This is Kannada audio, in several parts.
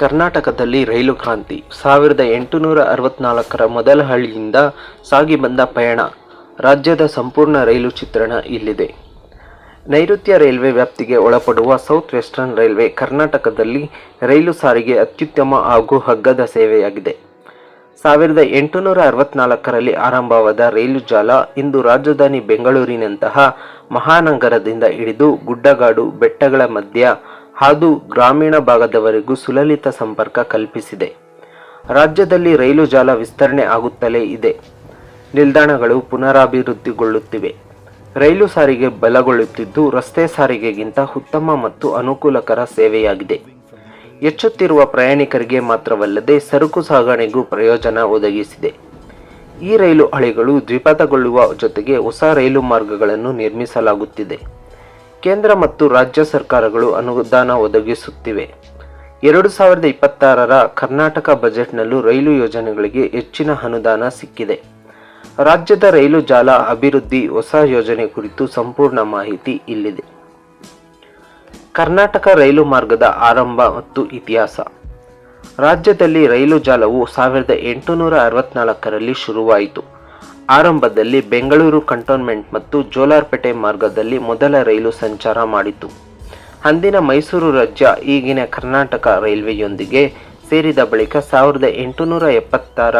ಕರ್ನಾಟಕದಲ್ಲಿ ರೈಲು ಕ್ರಾಂತಿ 1864ರ ಮೊದಲ ಹಳಿಯಿಂದ ಸಾಗಿ ಬಂದ ಪಯಣ. ರಾಜ್ಯದ ಸಂಪೂರ್ಣ ರೈಲು ಚಿತ್ರಣ ಇಲ್ಲಿದೆ. ನೈಋತ್ಯ ರೈಲ್ವೆ ವ್ಯಾಪ್ತಿಗೆ ಒಳಪಡುವ ಸೌತ್ ವೆಸ್ಟರ್ನ್ ರೈಲ್ವೆ ಕರ್ನಾಟಕದಲ್ಲಿ ರೈಲು ಸಾರಿಗೆ ಅತ್ಯುತ್ತಮ ಹಾಗೂ ಅಗ್ಗದ ಸೇವೆಯಾಗಿದೆ. 1864ರಲ್ಲಿ ಆರಂಭವಾದ ರೈಲು ಜಾಲ ಇಂದು ರಾಜಧಾನಿ ಬೆಂಗಳೂರಿನಂತಹ ಮಹಾನಗರದಿಂದ ಹಿಡಿದು ಗುಡ್ಡಗಾಡು ಬೆಟ್ಟಗಳ ಮಧ್ಯ ಹಾದು ಗ್ರಾಮೀಣ ಭಾಗದವರೆಗೂ ಸುಲಲಿತ ಸಂಪರ್ಕ ಕಲ್ಪಿಸಿದೆ. ರಾಜ್ಯದಲ್ಲಿ ರೈಲು ಜಾಲ ವಿಸ್ತರಣೆ ಆಗುತ್ತಲೇ ಇದೆ. ನಿಲ್ದಾಣಗಳು ಪುನರಾಭಿವೃದ್ಧಿಗೊಳ್ಳುತ್ತಿವೆ. ರೈಲು ಸಾರಿಗೆ ಬಲಗೊಳ್ಳುತ್ತಿದ್ದು ರಸ್ತೆ ಸಾರಿಗೆಗಿಂತ ಉತ್ತಮ ಮತ್ತು ಅನುಕೂಲಕರ ಸೇವೆಯಾಗಿದೆ. ಹೆಚ್ಚುತ್ತಿರುವ ಪ್ರಯಾಣಿಕರಿಗೆ ಮಾತ್ರವಲ್ಲದೆ ಸರಕು ಸಾಗಣೆಗೂ ಪ್ರಯೋಜನ ಒದಗಿಸಿದೆ. ಈ ರೈಲು ಹಳಿಗಳು ದ್ವಿಪಥಗೊಳ್ಳುವ ಜೊತೆಗೆ ಹೊಸ ರೈಲು ಮಾರ್ಗಗಳನ್ನು ನಿರ್ಮಿಸಲಾಗುತ್ತಿದೆ. ಕೇಂದ್ರ ಮತ್ತು ರಾಜ್ಯ ಸರ್ಕಾರಗಳು ಅನುದಾನ ಒದಗಿಸುತ್ತಿವೆ. 2026ರ ಕರ್ನಾಟಕ ಬಜೆಟ್ನಲ್ಲೂ ರೈಲು ಯೋಜನೆಗಳಿಗೆ ಹೆಚ್ಚಿನ ಅನುದಾನ ಸಿಕ್ಕಿದೆ. ರಾಜ್ಯದ ರೈಲು ಜಾಲ ಅಭಿವೃದ್ಧಿ ಹೊಸ ಯೋಜನೆ ಕುರಿತು ಸಂಪೂರ್ಣ ಮಾಹಿತಿ ಇಲ್ಲಿದೆ. ಕರ್ನಾಟಕ ರೈಲು ಮಾರ್ಗದ ಆರಂಭ ಮತ್ತು ಇತಿಹಾಸ. ರಾಜ್ಯದಲ್ಲಿ ರೈಲು ಜಾಲವು 1864ರಲ್ಲಿ ಶುರುವಾಯಿತು. ಆರಂಭದಲ್ಲಿ ಬೆಂಗಳೂರು ಕಂಟೋನ್ಮೆಂಟ್ ಮತ್ತು ಜೋಲಾರ್ಪೇಟೆ ಮಾರ್ಗದಲ್ಲಿ ಮೊದಲ ರೈಲು ಸಂಚಾರ ಮಾಡಿತು. ಅಂದಿನ ಮೈಸೂರು ರಾಜ್ಯ ಈಗಿನ ಕರ್ನಾಟಕ ರೈಲ್ವೆಯೊಂದಿಗೆ ಸೇರಿದ ಬಳಿಕ 1870ರ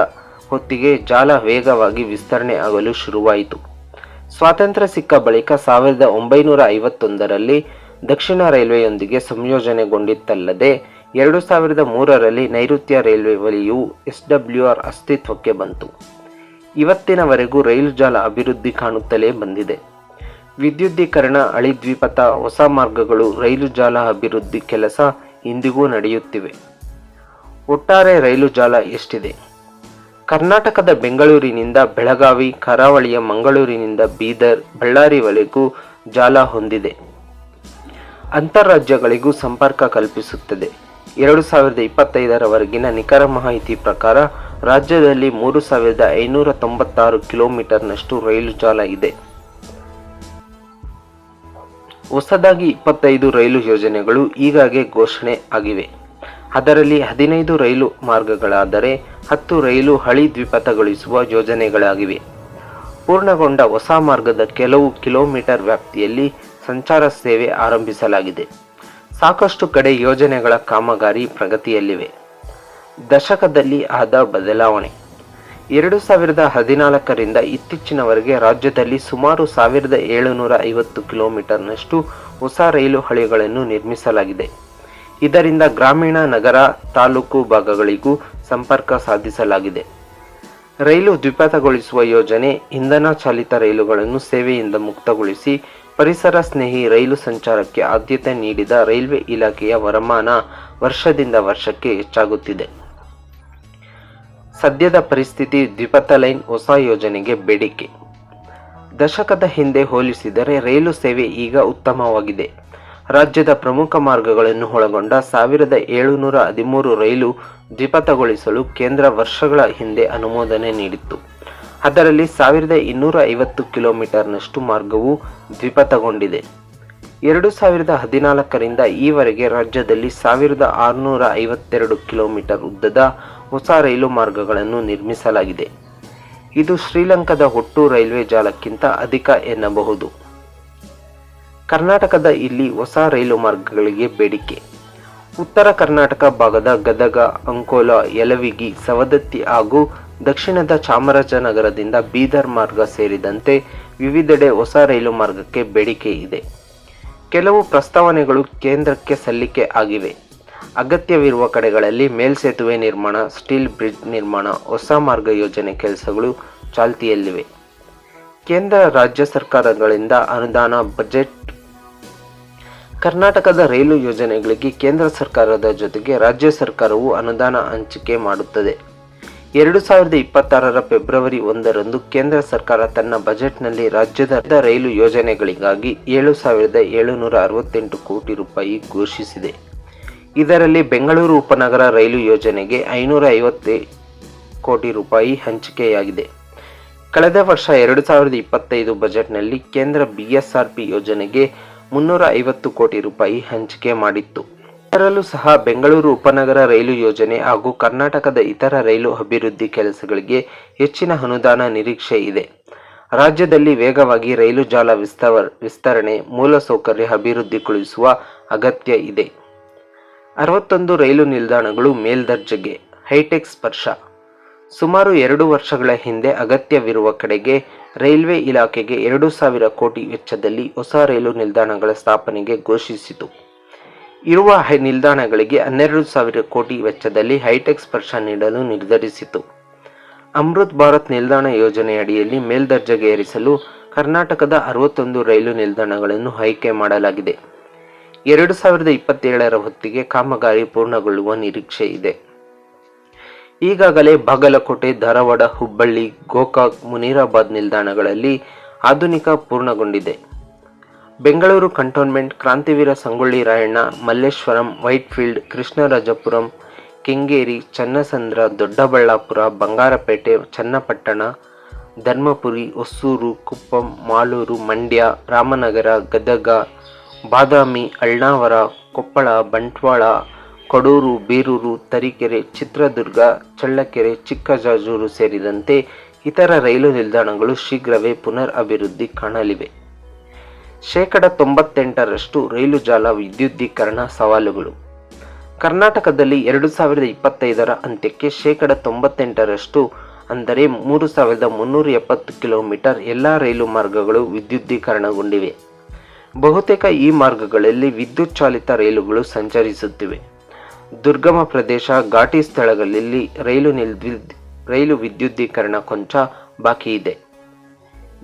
ಹೊತ್ತಿಗೆ ಜಾಲ ವೇಗವಾಗಿ ವಿಸ್ತರಣೆ ಆಗಲು ಶುರುವಾಯಿತು. ಸ್ವಾತಂತ್ರ್ಯ ಸಿಕ್ಕ ಬಳಿಕ 1951ರಲ್ಲಿ ದಕ್ಷಿಣ ರೈಲ್ವೆಯೊಂದಿಗೆ ಸಂಯೋಜನೆಗೊಂಡಿತ್ತಲ್ಲದೆ 2003ರಲ್ಲಿ ನೈಋತ್ಯ ರೈಲ್ವೆ ವಲಯವು SWR ಅಸ್ತಿತ್ವಕ್ಕೆ ಬಂತು. ಇವತ್ತಿನವರೆಗೂ ರೈಲು ಜಾಲ ಅಭಿವೃದ್ಧಿ ಕಾಣುತ್ತಲೇ ಬಂದಿದೆ. ವಿದ್ಯುದ್ದೀಕರಣ, ಹಳಿದ್ವಿಪಥ, ಹೊಸ ಮಾರ್ಗಗಳು, ರೈಲು ಜಾಲ ಅಭಿವೃದ್ಧಿ ಕೆಲಸ ಇಂದಿಗೂ ನಡೆಯುತ್ತಿವೆ. ಒಟ್ಟಾರೆ ರೈಲು ಜಾಲ ಎಷ್ಟಿದೆ? ಕರ್ನಾಟಕದ ಬೆಂಗಳೂರಿನಿಂದ ಬೆಳಗಾವಿ, ಕರಾವಳಿಯ ಮಂಗಳೂರಿನಿಂದ ಬೀದರ್, ಬಳ್ಳಾರಿವರೆಗೂ ಜಾಲ ಹೊಂದಿದೆ. ಅಂತಾರಾಜ್ಯಗಳಿಗೂ ಸಂಪರ್ಕ ಕಲ್ಪಿಸುತ್ತದೆ. 2025ರವರೆಗಿನ ನಿಖರ ಮಾಹಿತಿ ಪ್ರಕಾರ ರಾಜ್ಯದಲ್ಲಿ 3596 ಕಿಲೋಮೀಟರ್ನಷ್ಟು ರೈಲು ಜಾಲ ಇದೆ. ಹೊಸದಾಗಿ 25 ರೈಲು ಯೋಜನೆಗಳು ಈಗಾಗಲೇ ಘೋಷಣೆ ಆಗಿವೆ. ಅದರಲ್ಲಿ 15 ರೈಲು ಮಾರ್ಗಗಳಾದರೆ 10 ರೈಲು ಹಳಿ ದ್ವಿಪಥಗೊಳಿಸುವ ಯೋಜನೆಗಳಾಗಿವೆ. ಪೂರ್ಣಗೊಂಡ ಹೊಸ ಮಾರ್ಗದ ಕೆಲವು ಕಿಲೋಮೀಟರ್ ವ್ಯಾಪ್ತಿಯಲ್ಲಿ ಸಂಚಾರ ಸೇವೆ ಆರಂಭಿಸಲಾಗಿದೆ. ಸಾಕಷ್ಟು ಕಡೆ ಯೋಜನೆಗಳ ಕಾಮಗಾರಿ ಪ್ರಗತಿಯಲ್ಲಿವೆ. ದಶಕದಲ್ಲಿ ಆದ ಬದಲಾವಣೆ. 2014ರಿಂದ ಇತ್ತೀಚಿನವರೆಗೆ ರಾಜ್ಯದಲ್ಲಿ ಸುಮಾರು 1750 ಕಿಲೋಮೀಟರ್ನಷ್ಟು ಹೊಸ ರೈಲು ಹಳಿಗಳನ್ನು ನಿರ್ಮಿಸಲಾಗಿದೆ. ಇದರಿಂದ ಗ್ರಾಮೀಣ, ನಗರ, ತಾಲೂಕು ಭಾಗಗಳಿಗೂ ಸಂಪರ್ಕ ಸಾಧಿಸಲಾಗಿದೆ. ರೈಲು ದ್ವಿಪಥಗೊಳಿಸುವ ಯೋಜನೆ ಇಂಧನ ಚಾಲಿತ ರೈಲುಗಳನ್ನು ಸೇವೆಯಿಂದ ಮುಕ್ತಗೊಳಿಸಿ ಪರಿಸರ ಸ್ನೇಹಿ ರೈಲು ಸಂಚಾರಕ್ಕೆ ಆದ್ಯತೆ ನೀಡಿದ ರೈಲ್ವೆ ಇಲಾಖೆಯ ವರಮಾನ ವರ್ಷದಿಂದ ವರ್ಷಕ್ಕೆ ಹೆಚ್ಚಾಗುತ್ತಿದೆ. ಸದ್ಯದ ಪರಿಸ್ಥಿತಿ ದ್ವಿಪಥ ಲೈನ್ ಹೊಸ ಯೋಜನೆಗೆ ಬೇಡಿಕೆ. ದಶಕದ ಹಿಂದೆ ಹೋಲಿಸಿದರೆ ರೈಲು ಸೇವೆ ಈಗ ಉತ್ತಮವಾಗಿದೆ. ರಾಜ್ಯದ ಪ್ರಮುಖ ಮಾರ್ಗಗಳನ್ನು ಒಳಗೊಂಡ 1713 ರೈಲು ದ್ವಿಪಥಗೊಳಿಸಲು ಕೇಂದ್ರ ವರ್ಷಗಳ ಹಿಂದೆ ಅನುಮೋದನೆ ನೀಡಿತ್ತು. ಅದರಲ್ಲಿ 1250 ಕಿಲೋಮೀಟರ್ನಷ್ಟು ಮಾರ್ಗವು ದ್ವಿಪಥಗೊಂಡಿದೆ. 2014ರಿಂದ ಈವರೆಗೆ ರಾಜ್ಯದಲ್ಲಿ 1652 ಕಿಲೋಮೀಟರ್ ಉದ್ದದ ಹೊಸ ರೈಲು ಮಾರ್ಗಗಳನ್ನು ನಿರ್ಮಿಸಲಾಗಿದೆ. ಇದು ಶ್ರೀಲಂಕಾದ ಒಟ್ಟು ರೈಲ್ವೆ ಜಾಲಕ್ಕಿಂತ ಅಧಿಕ ಎನ್ನಬಹುದು. ಕರ್ನಾಟಕದ ಇಲ್ಲಿ ಹೊಸ ರೈಲು ಮಾರ್ಗಗಳಿಗೆ ಬೇಡಿಕೆ. ಉತ್ತರ ಕರ್ನಾಟಕ ಭಾಗದ ಗದಗ, ಅಂಕೋಲ, ಯಲವಿಗಿ, ಸವದತ್ತಿ ಹಾಗೂ ದಕ್ಷಿಣದ ಚಾಮರಾಜನಗರದಿಂದ ಬೀದರ್ ಮಾರ್ಗ ಸೇರಿದಂತೆ ವಿವಿಧೆಡೆ ಹೊಸ ರೈಲು ಮಾರ್ಗಕ್ಕೆ ಬೇಡಿಕೆ ಇದೆ. ಕೆಲವು ಪ್ರಸ್ತಾವನೆಗಳು ಕೇಂದ್ರಕ್ಕೆ ಸಲ್ಲಿಕೆ ಆಗಿವೆ. ಅಗತ್ಯವಿರುವ ಕಡೆಗಳಲ್ಲಿ ಮೇಲ್ಸೇತುವೆ ನಿರ್ಮಾಣ, ಸ್ಟೀಲ್ ಬ್ರಿಡ್ಜ್ ನಿರ್ಮಾಣ, ಹೊಸ ಮಾರ್ಗ ಯೋಜನೆ ಕೆಲಸಗಳು ಚಾಲ್ತಿಯಲ್ಲಿವೆ. ಕೇಂದ್ರ, ರಾಜ್ಯ ಸರ್ಕಾರಗಳಿಂದ ಅನುದಾನ ಬಜೆಟ್. ಕರ್ನಾಟಕದ ರೈಲು ಯೋಜನೆಗಳಿಗೆ ಕೇಂದ್ರ ಸರ್ಕಾರದ ಜೊತೆಗೆ ರಾಜ್ಯ ಸರ್ಕಾರವು ಅನುದಾನ ಹಂಚಿಕೆ ಮಾಡುತ್ತದೆ. 2026ರ ಫೆಬ್ರವರಿ 1ರಂದು ಕೇಂದ್ರ ಸರ್ಕಾರ ತನ್ನ ಬಜೆಟ್ನಲ್ಲಿ ರಾಜ್ಯದ ರೈಲು ಯೋಜನೆಗಳಿಗಾಗಿ 7,768 ಕೋಟಿ ರೂಪಾಯಿ ಘೋಷಿಸಿದೆ. ಇದರಲ್ಲಿ ಬೆಂಗಳೂರು ಉಪನಗರ ರೈಲು ಯೋಜನೆಗೆ 550 ಕೋಟಿ ರೂಪಾಯಿ ಹಂಚಿಕೆಯಾಗಿದೆ. ಕಳೆದ ವರ್ಷ 2025 ಬಜೆಟ್ನಲ್ಲಿ ಕೇಂದ್ರ BSRP ಯೋಜನೆಗೆ 350 ಕೋಟಿ ರೂಪಾಯಿ ಹಂಚಿಕೆ ಮಾಡಿತ್ತು. ಇದರಲ್ಲೂ ಸಹ ಬೆಂಗಳೂರು ಉಪನಗರ ರೈಲು ಯೋಜನೆ ಹಾಗೂ ಕರ್ನಾಟಕದ ಇತರ ರೈಲು ಅಭಿವೃದ್ಧಿ ಕೆಲಸಗಳಿಗೆ ಹೆಚ್ಚಿನ ಅನುದಾನ ನಿರೀಕ್ಷೆ ಇದೆ. ರಾಜ್ಯದಲ್ಲಿ ವೇಗವಾಗಿ ರೈಲು ಜಾಲ ವಿಸ್ತರಣೆ, ಮೂಲಸೌಕರ್ಯ ಅಭಿವೃದ್ಧಿಗೊಳಿಸುವ ಅಗತ್ಯ ಇದೆ. 61 ರೈಲು ನಿಲ್ದಾಣಗಳು ಮೇಲ್ದರ್ಜೆಗೆ, ಹೈಟೆಕ್ ಸ್ಪರ್ಶ. ಸುಮಾರು 2 ವರ್ಷಗಳ ಹಿಂದೆ ಅಗತ್ಯವಿರುವ ಕಡೆಗೆ ರೈಲ್ವೆ ಇಲಾಖೆಗೆ 2,000 ಕೋಟಿ ವೆಚ್ಚದಲ್ಲಿ ಹೊಸ ರೈಲು ನಿಲ್ದಾಣಗಳ ಸ್ಥಾಪನೆಗೆ ಘೋಷಿಸಿತು. ಇರುವ ನಿಲ್ದಾಣಗಳಿಗೆ 12,000 ಕೋಟಿ ವೆಚ್ಚದಲ್ಲಿ ಹೈಟೆಕ್ ಸ್ಪರ್ಶ ನೀಡಲು ನಿರ್ಧರಿಸಿತು. ಅಮೃತ್ ಭಾರತ್ ನಿಲ್ದಾಣ ಯೋಜನೆಯಡಿಯಲ್ಲಿ ಮೇಲ್ದರ್ಜೆಗೆ ಏರಿಸಲು ಕರ್ನಾಟಕದ 61 ರೈಲು ನಿಲ್ದಾಣಗಳನ್ನು ಆಯ್ಕೆ ಮಾಡಲಾಗಿದೆ. 2027ರ ಹೊತ್ತಿಗೆ ಕಾಮಗಾರಿ ಪೂರ್ಣಗೊಳ್ಳುವ ನಿರೀಕ್ಷೆ ಇದೆ. ಈಗಾಗಲೇ ಬಾಗಲಕೋಟೆ, ಧಾರವಾಡ, ಹುಬ್ಬಳ್ಳಿ, ಗೋಕಾಕ್, ಮುನಿರಾಬಾದ್ ನಿಲ್ದಾಣಗಳಲ್ಲಿ ಆಧುನಿಕ ಪೂರ್ಣಗೊಂಡಿದೆ. ಬೆಂಗಳೂರು ಕಂಟೋನ್ಮೆಂಟ್, ಕ್ರಾಂತಿವೀರ ಸಂಗೊಳ್ಳಿ ರಾಯಣ್ಣ, ಮಲ್ಲೇಶ್ವರಂ, ವೈಟ್ಫೀಲ್ಡ್, ಕೃಷ್ಣರಾಜಪುರಂ, ಕೆಂಗೇರಿ, ಚನ್ನಸಂದ್ರ, ದೊಡ್ಡಬಳ್ಳಾಪುರ, ಬಂಗಾರಪೇಟೆ, ಚನ್ನಪಟ್ಟಣ, ಧರ್ಮಪುರಿ, ಹೊಸೂರು, ಕುಪ್ಪಂ, ಮಾಲೂರು, ಮಂಡ್ಯ, ರಾಮನಗರ, ಗದಗ, ಬಾದಾಮಿ, ಅಳ್ನಾವರ, ಕೊಪ್ಪಳ, ಬಂಟ್ವಾಳ, ಕಡೂರು, ಬೀರೂರು, ತರೀಕೆರೆ, ಚಿತ್ರದುರ್ಗ, ಚಳ್ಳಕೆರೆ, ಚಿಕ್ಕಜಾಜೂರು ಸೇರಿದಂತೆ ಇತರ ರೈಲು ನಿಲ್ದಾಣಗಳು ಶೀಘ್ರವೇ ಪುನರ್ ಅಭಿವೃದ್ಧಿ ಕಾಣಲಿವೆ. 98% ರೈಲು ಜಾಲ ವಿದ್ಯುದ್ದೀಕರಣ ಸವಾಲುಗಳು. ಕರ್ನಾಟಕದಲ್ಲಿ 2025ರ ಅಂತ್ಯಕ್ಕೆ 98% ಅಂದರೆ 3,370 ಕಿಲೋಮೀಟರ್ ಎಲ್ಲ ರೈಲು ಮಾರ್ಗಗಳು ವಿದ್ಯುದ್ದೀಕರಣಗೊಂಡಿವೆ. ಬಹುತೇಕ ಈ ಮಾರ್ಗಗಳಲ್ಲಿ ವಿದ್ಯುತ್ ಚಾಲಿತ ರೈಲುಗಳು ಸಂಚರಿಸುತ್ತಿವೆ. ದುರ್ಗಮ ಪ್ರದೇಶ, ಘಾಟಿ ಸ್ಥಳಗಳಲ್ಲಿ ರೈಲು ವಿದ್ಯುದ್ದೀಕರಣ ಕೊಂಚ ಬಾಕಿ ಇದೆ.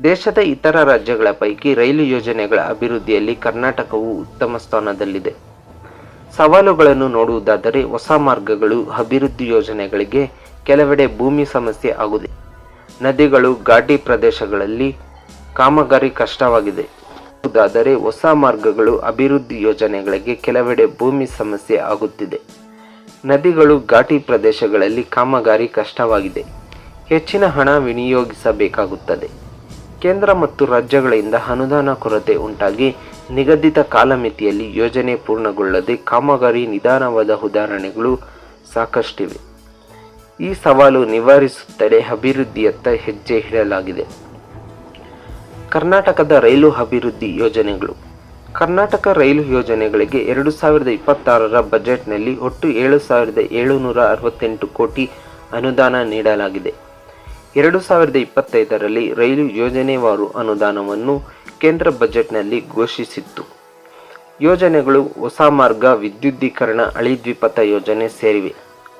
ದೇಶದ ಇತರ ರಾಜ್ಯಗಳ ಪೈಕಿ ರೈಲು ಯೋಜನೆಗಳ ಅಭಿವೃದ್ಧಿಯಲ್ಲಿ ಕರ್ನಾಟಕವು ಉತ್ತಮ ಸ್ಥಾನದಲ್ಲಿದೆ. ಸವಾಲುಗಳನ್ನು ನೋಡುವುದಾದರೆ ಹೊಸ ಮಾರ್ಗಗಳು ಅಭಿವೃದ್ಧಿ ಯೋಜನೆಗಳಿಗೆ ಕೆಲವೆಡೆ ಭೂಮಿ ಸಮಸ್ಯೆ ಆಗುತ್ತಿದೆ. ನದಿಗಳು, ಘಾಟಿ ಪ್ರದೇಶಗಳಲ್ಲಿ ಕಾಮಗಾರಿ ಕಷ್ಟವಾಗಿದೆ. ಆದರೆ ಹೊಸ ಮಾರ್ಗಗಳು ಅಭಿವೃದ್ಧಿ ಯೋಜನೆಗಳಿಗೆ ಕೆಲವೆಡೆ ಭೂಮಿ ಸಮಸ್ಯೆ ಆಗುತ್ತಿದೆ. ನದಿಗಳು, ಘಾಟಿ ಪ್ರದೇಶಗಳಲ್ಲಿ ಕಾಮಗಾರಿ ಕಷ್ಟವಾಗಿದೆ. ಹೆಚ್ಚಿನ ಹಣ ವಿನಿಯೋಗಿಸಬೇಕಾಗುತ್ತದೆ. ಕೇಂದ್ರ ಮತ್ತು ರಾಜ್ಯಗಳಿಂದ ಅನುದಾನ ಕೊರತೆ ಉಂಟಾಗಿ ನಿಗದಿತ ಕಾಲಮಿತಿಯಲ್ಲಿ ಯೋಜನೆ ಪೂರ್ಣಗೊಳ್ಳದೆ ಕಾಮಗಾರಿ ನಿಧಾನವಾದ ಉದಾಹರಣೆಗಳು ಸಾಕಷ್ಟಿವೆ. ಈ ಸವಾಲು ನಿವಾರಿಸುತ್ತಲೇ ಅಭಿವೃದ್ಧಿಯತ್ತ ಹೆಜ್ಜೆ ಇಡಲಾಗಿದೆ. ಕರ್ನಾಟಕದ ರೈಲು ಅಭಿವೃದ್ಧಿ ಯೋಜನೆಗಳು. ಕರ್ನಾಟಕ ರೈಲು ಯೋಜನೆಗಳಿಗೆ 2026ರ ಬಜೆಟ್ನಲ್ಲಿ ಒಟ್ಟು 7,768 ಕೋಟಿ ಅನುದಾನ ನೀಡಲಾಗಿದೆ. 2025ರಲ್ಲಿ ರೈಲು ಯೋಜನೆವಾರು ಅನುದಾನವನ್ನು ಕೇಂದ್ರ ಬಜೆಟ್ನಲ್ಲಿ ಘೋಷಿಸಿತ್ತು. ಯೋಜನೆಗಳು ಹೊಸ ಮಾರ್ಗ, ವಿದ್ಯುದ್ದೀಕರಣ, ಅಳಿದ್ವಿಪಥ ಯೋಜನೆ ಸೇರಿವೆ.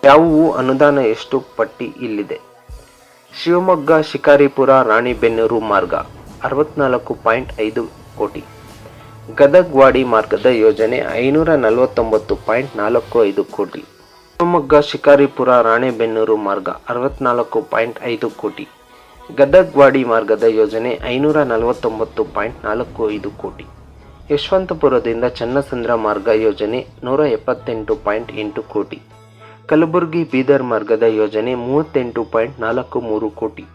ಯಾವುವು ಅನುದಾನ ಎಷ್ಟು ಪಟ್ಟಿ ಇಲ್ಲಿದೆ. ಶಿವಮೊಗ್ಗ ಶಿಕಾರಿಪುರ ರಾಣಿಬೆನ್ನೂರು ಮಾರ್ಗ 64.5 ಕೋಟಿ. ಗದಗ್ವಾಡಿ ಮಾರ್ಗದ ಯೋಜನೆ 549.45 ಕೋಟಿ. ಶಿವಮೊಗ್ಗ ಶಿಕಾರಿಪುರ ರಾಣಿಬೆನ್ನೂರು ಮಾರ್ಗ 64.5 ಕೋಟಿ. ಗದಗ್ವಾಡಿ ಮಾರ್ಗದ ಯೋಜನೆ 549.45 ಕೋಟಿ. ಯಶವಂತಪುರದಿಂದ ಚನ್ನಸಂದ್ರ ಮಾರ್ಗ ಯೋಜನೆ 178.8 ಕೋಟಿ. ಕಲಬುರಗಿ ಬೀದರ್ ಮಾರ್ಗದ ಯೋಜನೆ 38.43 ಕೋಟಿ.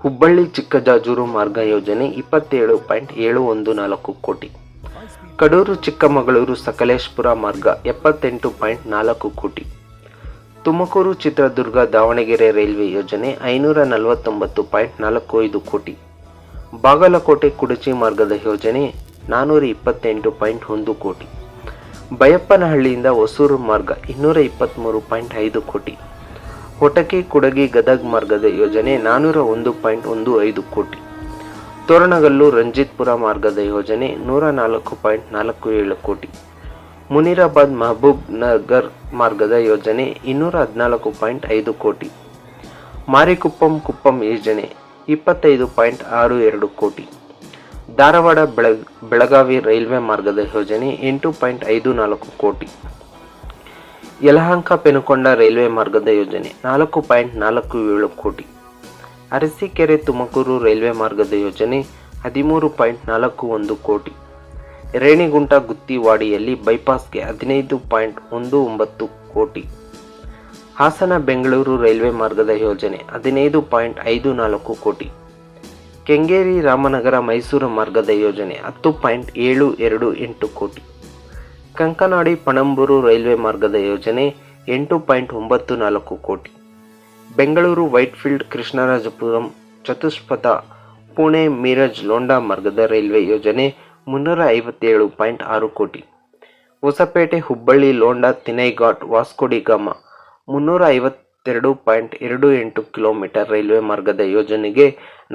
ಹುಬ್ಬಳ್ಳಿ ಚಿಕ್ಕಜಾಜೂರು ಮಾರ್ಗ ಯೋಜನೆ 27.714 ಕೋಟಿ. ಕಡೂರು ಚಿಕ್ಕಮಗಳೂರು ಸಕಲೇಶಪುರ ಮಾರ್ಗ 78.4 ಕೋಟಿ. ತುಮಕೂರು ಚಿತ್ರದುರ್ಗ ದಾವಣಗೆರೆ ರೈಲ್ವೆ ಯೋಜನೆ 549.45 ಕೋಟಿ. ಬಾಗಲಕೋಟೆ ಕುಡಚಿ ಮಾರ್ಗದ ಯೋಜನೆ 428.1 ಕೋಟಿ. ಬೈಯಪ್ಪನಹಳ್ಳಿಯಿಂದ ಹೊಸೂರು ಮಾರ್ಗ 223.5 ಕೋಟಿ. ಹೊಟಕಿ ಕುಡಗಿ ಗದಗ್ ಮಾರ್ಗದ ಯೋಜನೆ 401.15 ಕೋಟಿ. ತೋರಣಗಲ್ಲು ರಂಜಿತ್ಪುರ ಮಾರ್ಗದ ಯೋಜನೆ 104.47 ಕೋಟಿ. ಮುನಿರಾಬಾದ್ ಮಹಬೂಬ್ ನಗರ್ ಮಾರ್ಗದ ಯೋಜನೆ 214.5 ಕೋಟಿ. ಮಾರಿಕುಪ್ಪಂ ಕುಪ್ಪಂ ಯೋಜನೆ 25.62 ಕೋಟಿ. ಧಾರವಾಡ ಬೆಳಗಾವಿ ರೈಲ್ವೆ ಮಾರ್ಗದ ಯೋಜನೆ 8.54 ಕೋಟಿ. ಯಲಹಂಕ ಪೆನುಕೊಂಡ ರೈಲ್ವೆ ಮಾರ್ಗದ ಯೋಜನೆ 4.47 ಕೋಟಿ. ಅರಸೀಕೆರೆ ತುಮಕೂರು ರೈಲ್ವೆ ಮಾರ್ಗದ ಯೋಜನೆ 13.41 ಕೋಟಿ. ರೇಣಿಗುಂಟ ಗುತ್ತಿವಾಡಿಯಲ್ಲಿ ಬೈಪಾಸ್ಗೆ 15.19 ಕೋಟಿ. ಹಾಸನ ಬೆಂಗಳೂರು ರೈಲ್ವೆ ಮಾರ್ಗದ ಯೋಜನೆ 15.54 ಕೋಟಿ. ಕೆಂಗೇರಿ ರಾಮನಗರ ಮೈಸೂರು ಮಾರ್ಗದ ಯೋಜನೆ 10.728 ಕೋಟಿ. ಕಂಕನಾಡಿ ಪಣಂಬೂರು ರೈಲ್ವೆ ಮಾರ್ಗದ ಯೋಜನೆ 8.94 ಕೋಟಿ. ಬೆಂಗಳೂರು ವೈಟ್ಫೀಲ್ಡ್ ಕೃಷ್ಣರಾಜಪುರಂ ಚತುಷ್ಪಥ ಪುಣೆ ಮೀರಜ್ ಲೋಂಡಾ ಮಾರ್ಗದ ರೈಲ್ವೆ ಯೋಜನೆ 357.6 ಕೋಟಿ. ಹೊಸಪೇಟೆ ಹುಬ್ಬಳ್ಳಿ ಲೋಂಡಾ ತಿನೈಘಾಟ್ ವಾಸ್ಕೋಡಿಗಾಮ 352.28 ಕಿಲೋಮೀಟರ್ ರೈಲ್ವೆ ಮಾರ್ಗದ ಯೋಜನೆಗೆ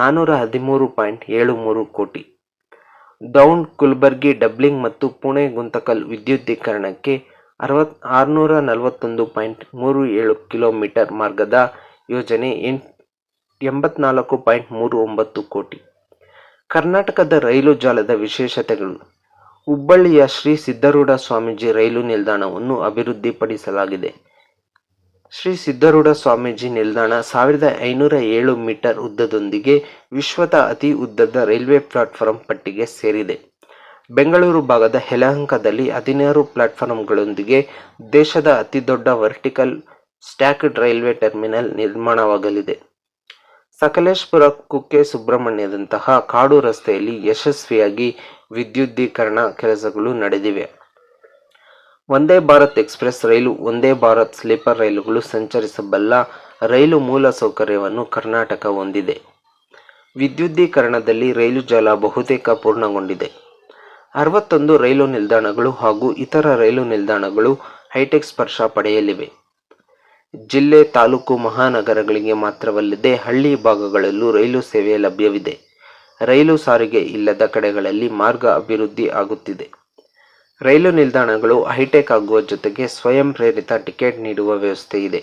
413.73 ಕೋಟಿ. ದೌಂಡ್ ಕುಲ್ಬರ್ಗಿ ಡಬ್ಲಿಂಗ್ ಮತ್ತು ಪುಣೆ ಗುಂತಕಲ್ ವಿದ್ಯುದ್ದೀಕರಣಕ್ಕೆ 641.37 ಕಿಲೋಮೀಟರ್ ಮಾರ್ಗದ ಯೋಜನೆ 84.39 ಕೋಟಿ. ಕರ್ನಾಟಕದ ರೈಲು ಜಾಲದ ವಿಶೇಷತೆಗಳು. ಹುಬ್ಬಳ್ಳಿಯ ಶ್ರೀ ಸಿದ್ಧಾರೂಢ ಸ್ವಾಮೀಜಿ ರೈಲು ನಿಲ್ದಾಣವನ್ನು ಅಭಿವೃದ್ಧಿಪಡಿಸಲಾಗಿದೆ. ಶ್ರೀ ಸಿದ್ಧಾರೂಢ ಸ್ವಾಮೀಜಿ ನಿಲ್ದಾಣ 1507 ಮೀಟರ್ ಉದ್ದದೊಂದಿಗೆ ವಿಶ್ವದ ಅತಿ ಉದ್ದದ ರೈಲ್ವೆ ಪ್ಲಾಟ್ಫಾರ್ಮ್ ಪಟ್ಟಿಗೆ ಸೇರಿದೆ. ಬೆಂಗಳೂರು ಭಾಗದ ಯಲಹಂಕದಲ್ಲಿ 16 ಪ್ಲಾಟ್ಫಾರ್ಮ್ಗಳೊಂದಿಗೆ ದೇಶದ ಅತಿದೊಡ್ಡ ವರ್ಟಿಕಲ್ ಸ್ಟ್ಯಾಕ್ಡ್ ರೈಲ್ವೆ ಟರ್ಮಿನಲ್ ನಿರ್ಮಾಣವಾಗಲಿದೆ. ಸಕಲೇಶಪುರ ಕುಕ್ಕೆ ಸುಬ್ರಹ್ಮಣ್ಯದಂತಹ ಕಾಡು ರಸ್ತೆಯಲ್ಲಿ ಯಶಸ್ವಿಯಾಗಿ ವಿದ್ಯುದ್ದೀಕರಣ ಕೆಲಸಗಳು ನಡೆದಿವೆ. ವಂದೇ ಭಾರತ್ ಎಕ್ಸ್ಪ್ರೆಸ್ ರೈಲು ವಂದೇ ಭಾರತ್ ಸ್ಲೀಪರ್ ರೈಲುಗಳು ಸಂಚರಿಸಬಲ್ಲ ರೈಲು ಮೂಲ ಸೌಕರ್ಯವನ್ನು ಕರ್ನಾಟಕ ಹೊಂದಿದೆ. ವಿದ್ಯುದ್ದೀಕರಣದಲ್ಲಿ ರೈಲು ಜಾಲ ಬಹುತೇಕ ಪೂರ್ಣಗೊಂಡಿದೆ. 61 ರೈಲು ನಿಲ್ದಾಣಗಳು ಹಾಗೂ ಇತರ ರೈಲು ನಿಲ್ದಾಣಗಳು ಹೈಟೆಕ್ ಸ್ಪರ್ಶ ಪಡೆಯಲಿವೆ. ಜಿಲ್ಲೆ, ತಾಲೂಕು, ಮಹಾನಗರಗಳಿಗೆ ಮಾತ್ರವಲ್ಲದೆ ಹಳ್ಳಿ ಭಾಗಗಳಲ್ಲೂ ರೈಲು ಸೇವೆ ಲಭ್ಯವಿದೆ. ರೈಲು ಸಾರಿಗೆ ಇಲ್ಲದ ಕಡೆಗಳಲ್ಲಿ ಮಾರ್ಗ ಅಭಿವೃದ್ಧಿ ಆಗುತ್ತಿದೆ. ರೈಲು ನಿಲ್ದಾಣಗಳು ಹೈಟೆಕ್ ಆಗುವ ಜೊತೆಗೆ ಸ್ವಯಂ ಪ್ರೇರಿತ ಟಿಕೆಟ್ ನೀಡುವ ವ್ಯವಸ್ಥೆ ಇದೆ.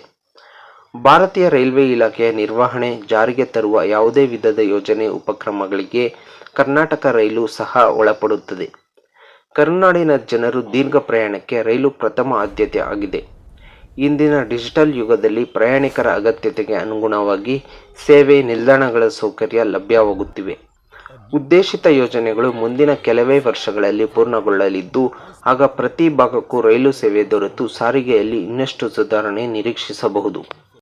ಭಾರತೀಯ ರೈಲ್ವೆ ಇಲಾಖೆಯ ನಿರ್ವಹಣೆ ಜಾರಿಗೆ ತರುವ ಯಾವುದೇ ವಿಧದ ಯೋಜನೆ ಉಪಕ್ರಮಗಳಿಗೆ ಕರ್ನಾಟಕ ರೈಲು ಸಹ ಒಳಪಡುತ್ತದೆ. ಕರುನಾಡಿನ ಜನರು ದೀರ್ಘ ಪ್ರಯಾಣಕ್ಕೆ ರೈಲು ಪ್ರಥಮ ಆದ್ಯತೆ ಆಗಿದೆ. ಇಂದಿನ ಡಿಜಿಟಲ್ ಯುಗದಲ್ಲಿ ಪ್ರಯಾಣಿಕರ ಅಗತ್ಯತೆಗೆ ಅನುಗುಣವಾಗಿ ಸೇವೆ, ನಿಲ್ದಾಣಗಳ ಸೌಕರ್ಯ ಲಭ್ಯವಾಗುತ್ತಿವೆ. ಉದ್ದೇಶಿತ ಯೋಜನೆಗಳು ಮುಂದಿನ ಕೆಲವೇ ವರ್ಷಗಳಲ್ಲಿ ಪೂರ್ಣಗೊಳ್ಳಲಿದ್ದು, ಆಗ ಪ್ರತಿ ಭಾಗಕ್ಕೂ ರೈಲು ಸೇವೆ ದೊರೆತು ಸಾರಿಗೆಯಲ್ಲಿ ಇನ್ನಷ್ಟು ಸುಧಾರಣೆ ನಿರೀಕ್ಷಿಸಬಹುದು.